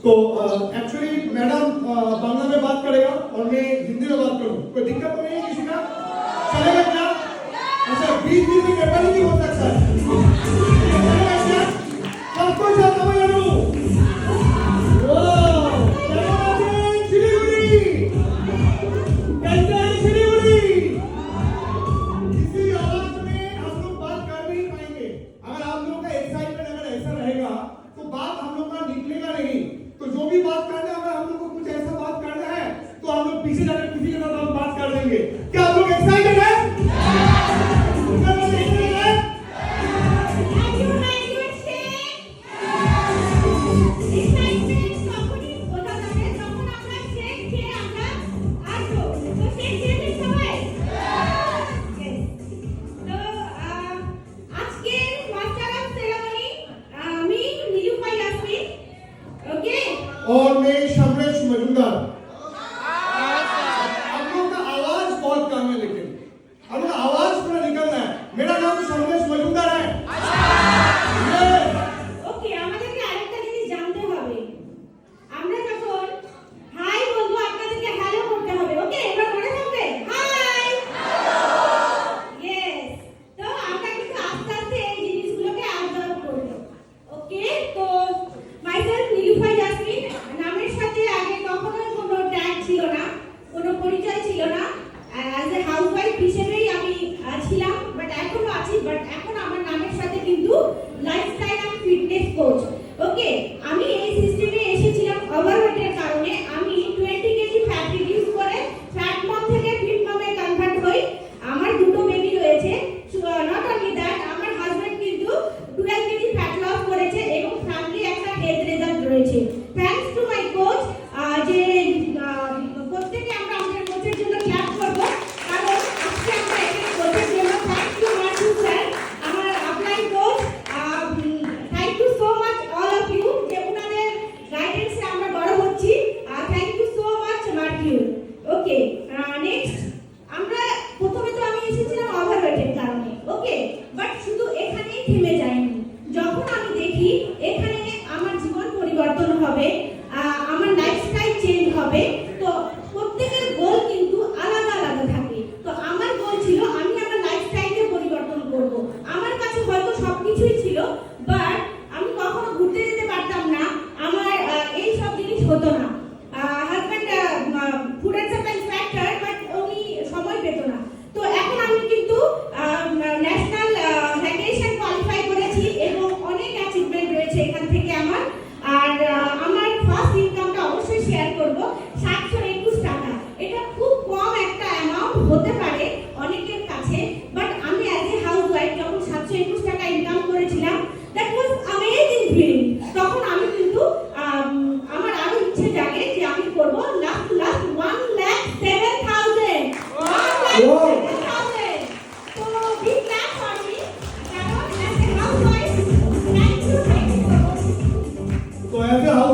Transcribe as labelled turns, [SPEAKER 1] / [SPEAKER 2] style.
[SPEAKER 1] तो actually madam Bangla में बात करेगा और मैं हिंदी में बात करूँ, कोई दिक्कत तो नहीं है किसी का? चलेगा क्या? अच्छा बीच में नेपाली भी हो सकता है, चलेगा क्या? सबको जाता हूँ यारू। पीछे जाकर किसी के साथ हम बात कर देंगे। क्या आप लोग एक्साइटेड हैं? और मैं समरेश मजूमदार। मेरा नाम समरेश मजूमदार है।
[SPEAKER 2] ওকে আমাদেরকে আরেকটা জিনিস জানতে হবে, আমরা যখন হাই বলবো আপনাদেরকে হ্যালো করতে হবে। ওকে এবার মনে থাকবে হাই ইয়েস। তো আমরা কিন্তু আস্তে আস্তে এই জিনিসগুলোকে অবজার্ভ করব। ওকে তো মাইসেলফ নীলুফা ইয়াসমিন নামের সাথে আগে কখনোই কোনো ট্যাগ ছিল না, কোনো পরিচয় ছিল না। অ্যাজ এ হাউসওয়াইফ হিসেবেই আমি ছিলাম, বাট এখনো আছি। বাট এখন আমার নামের সাথে কিন্তু লাইফস্টাইল এন্ড ফিটনেস কোচ। ওকে আমি এই সিস্টেমে এসেছিলাম ওভারওয়েটের কারণে। আমি 20 কেজি ফ্যাট রিডিউস করে ফ্যাট মম থেকে ফিট মমে কনভার্ট হই। আমার দুটো বেবি রয়েছে। নট অনলি দ্যাট, আমার হাজবেন্ড কিন্তু 12 কেজি ফ্যাট লস করেছে এবং ফ্যামিলি একটা হেলথ রেজাল্ট রয়েছে। Thanks to my coach. যে প্রত্যেককে আমরা আমাদের কোচের জন্য ক্লাস করব, কারণ আজকে আমরা এখানে কোচের জন্য থ্যাঙ্কস টু মার্চু স্যার, আমার upline coach. Thank you so much all of you, যে ওনাদের গাইডেন্সে আমরা বড় হচ্ছি। থ্যাংক ইউ সো মাচ মার্চু। ওকে নেক্সট, আমরা প্রথমে তো আমি এসেছিলাম ওভারওয়েটের কারণে। ওকে বাট শুধু এখানেই থেমে যায়নি। যখন আমি দেখি এখানে আমার জীবন পরিবর্তন হবে, আমার লাইফস্টাইল চেঞ্জ হবে, তো প্রত্যেকের গোল কিন্তু আলাদা আলাদা থাকে। তো আমার গোল ছিল আমি আমার লাইফস্টাইলকে পরিবর্তন করব। আমার কাছে হয়তো সবকিছুই ছিল, বাট আমি কখনো ঘুরতে যেতে পারতাম না, আমার এই সব জিনিস হতো না। Husband food and supply inspector, but উনি সময় পেত না। তো এখন আমি কিন্তু ন্যাশনাল ভ্যাকেশন কোয়ালিফাই করেছি এবং অনেক অ্যাচিভমেন্ট রয়েছে এখান থেকে আমার। আর আমার ফার্স্ট ইনকামটা অবশ্যই শেয়ার করব, 721 টাকা। এটা খুব কম একটা অ্যামাউন্ট হতে পারে অনেকের কাছে, বাট আমি অ্যাজ এ হাউসওয়াইফ যখন 721 টাকা ইনকাম করেছিলাম, দ্যাট ওয়াজ অ্যামেজিং ফিলিং। তখন আমি কিন্তু আমার আরো ইচ্ছে জাগে যে আমি করব